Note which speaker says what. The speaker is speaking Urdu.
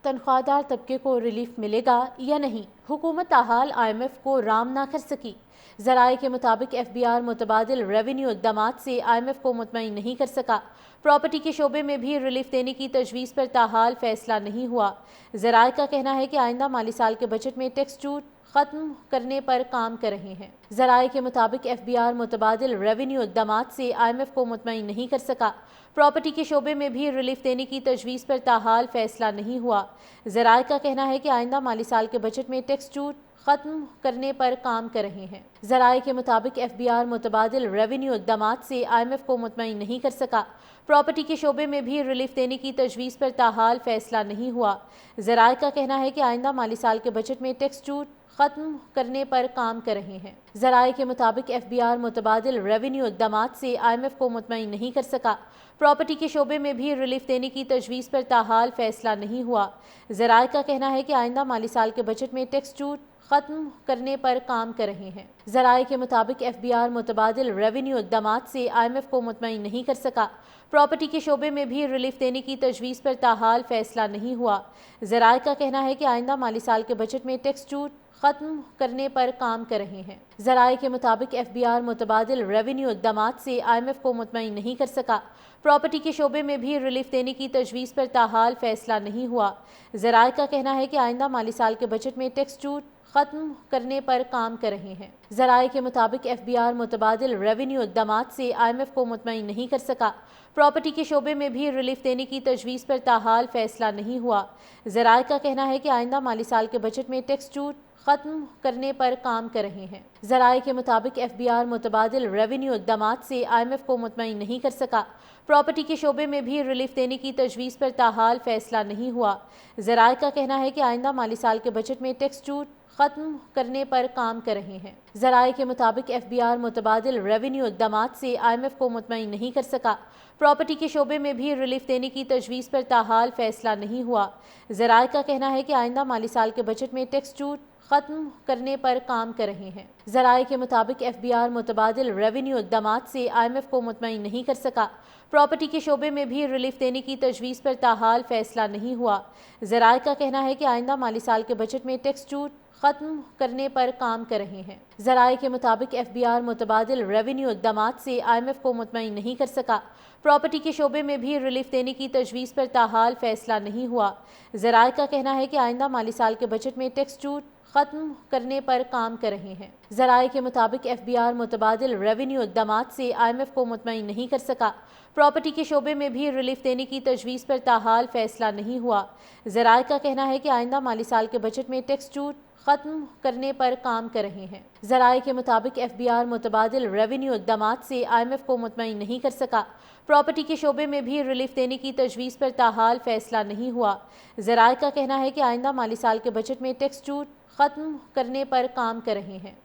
Speaker 1: تنخواہ دار طبقے کو ریلیف ملے گا یا نہیں؟ حکومت تاحال IMF کو رام نہ کر سکی۔ ذرائع کے مطابق FBR متبادل ریونیو اقدامات سے IMF کو مطمئن نہیں کر سکا۔ پراپرٹی کے شعبے میں بھی ریلیف دینے کی تجویز پر تاحال فیصلہ نہیں ہوا۔ ذرائع کا کہنا ہے کہ آئندہ مالی سال کے بجٹ میں ٹیکس چھوٹ ختم کرنے پر کام کر رہے ہیں۔ ذرائع کے مطابق FBR متبادل ریونیو اقدامات سے IMF کو مطمئن نہیں کر سکا۔ پراپرٹی کے شعبے میں بھی ریلیف دینے کی تجویز پر تاحال فیصلہ نہیں ہوا۔ ذرائع کا کہنا ہے کہ آئندہ مالی سال کے بجٹ میں ٹیکس چھوٹ ختم کرنے پر کام کر رہے ہیں۔ ذرائع کے مطابق FBR متبادل ریونیو اقدامات سے IMF کو مطمئن نہیں کر سکا۔ پراپرٹی کے شعبے میں بھی ریلیف دینے کی تجویز پر تاحال فیصلہ نہیں ہوا۔ ذرائع کا کہنا ہے کہ آئندہ مالی سال کے بجٹ میں ٹیکس چھوٹ ختم کرنے پر کام کر رہے ہیں۔ ذرائع کے مطابق FBR متبادل ریونیو اقدامات سے IMF کو مطمئن نہیں کر سکا۔ پراپرٹی کے شعبے میں بھی ریلیف دینے کی تجویز پر تاحال فیصلہ نہیں ہوا۔ ذرائع کا کہنا ہے کہ آئندہ مالی سال کے بجٹ میں ٹیکس چھوٹ ختم کرنے پر کام کر رہے ہیں۔ ذرائع کے مطابق FBR متبادل ریونیو اقدامات سے IMF کو مطمئن نہیں کر سکا۔ پراپرٹی کے شعبے میں بھی ریلیف دینے کی تجویز پر تاحال فیصلہ نہیں ہوا۔ ذرائع کا کہنا ہے کہ آئندہ مالی سال کے بجٹ میں ٹیکس چھوٹ ختم کرنے پر کام کر رہے ہیں۔ ذرائع کے مطابق FBR متبادل ریونیو اقدامات سے IMF کو مطمئن نہیں کر سکا۔ پراپرٹی کے شعبے میں بھی ریلیف دینے کی تجویز پر تاحال فیصلہ نہیں ہوا۔ ذرائع کا کہنا ہے کہ آئندہ مالی سال کے بجٹ میں ٹیکس چھوٹ ختم کرنے پر کام کر رہے ہیں۔ ذرائع کے مطابق FBR متبادل ریونیو اقدامات سے IMF کو مطمئن نہیں کر سکا۔ پراپرٹی کے شعبے میں بھی ریلیف دینے کی تجویز پر تاحال فیصلہ نہیں ہوا۔ ذرائع کا کہنا ہے کہ آئندہ مالی سال کے بجٹ میں ٹیکس چھوٹ ختم کرنے پر کام کر رہے ہیں۔ ذرائع کے مطابق FBR متبادل ریونیو اقدامات سے IMF کو مطمئن نہیں کر سکا۔ پراپرٹی کے شعبے میں بھی ریلیف دینے کی تجویز پر تاحال فیصلہ نہیں ہوا۔ ذرائع کا کہنا ہے کہ آئندہ مالی سال کے بجٹ میں ٹیکس چھوٹ ختم کرنے پر کام کر رہے ہیں۔ ذرائع کے مطابق FBR متبادل ریونیو اقدامات سے IMF کو مطمئن نہیں کر سکا۔ پراپرٹی کے شعبے میں بھی ریلیف دینے کی تجویز پر تاحال فیصلہ نہیں ہوا۔ ذرائع کا کہنا ہے کہ آئندہ مالی سال کے بجٹ میں ٹیکس چھوٹ ختم کرنے پر کام کر رہے ہیں۔ ذرائع کے مطابق FBR متبادل ریونیو اقدامات سے IMF کو مطمئن نہیں کر سکا۔ پراپرٹی کے شعبے میں بھی ریلیف دینے کی تجویز پر تاحال فیصلہ نہیں ہوا۔ ذرائع کا کہنا ہے کہ آئندہ مالی سال کے بجٹ میں ٹیکس چھوٹ ختم کرنے پر کام کر رہے ہیں۔ ذرائع کے مطابق FBR متبادل ریونیو اقدامات سے IMF کو مطمئن نہیں کر سکا۔ پراپرٹی کے شعبے میں بھی ریلیف دینے کی تجویز پر تاحال فیصلہ نہیں ہوا۔ ذرائع کا کہنا ہے کہ آئندہ مالی سال کے بجٹ میں ٹیکس چھوٹ ختم کرنے پر کام کر رہے ہیں۔ ذرائع کے مطابق FBR متبادل ریونیو اقدامات سے IMF کو مطمئن نہیں کر سکا۔ پراپرٹی کے شعبے میں بھی ریلیف دینے کی تجویز پر تاحال فیصلہ نہیں ہوا۔ ذرائع کا کہنا ہے کہ آئندہ مالی سال کے بجٹ میں ٹیکس چھوٹ ختم کرنے پر کام کر رہے ہیں۔ ذرائع کے مطابق FBR متبادل ریونیو اقدامات سے IMF کو مطمئن نہیں کر سکا۔ پراپرٹی کے شعبے میں بھی ریلیف دینے کی تجویز پر تاحال فیصلہ نہیں ہوا۔ ذرائع کا کہنا ہے کہ آئندہ مالی سال کے بجٹ میں ٹیکس چھوٹ ختم کرنے پر کام کر رہے ہیں۔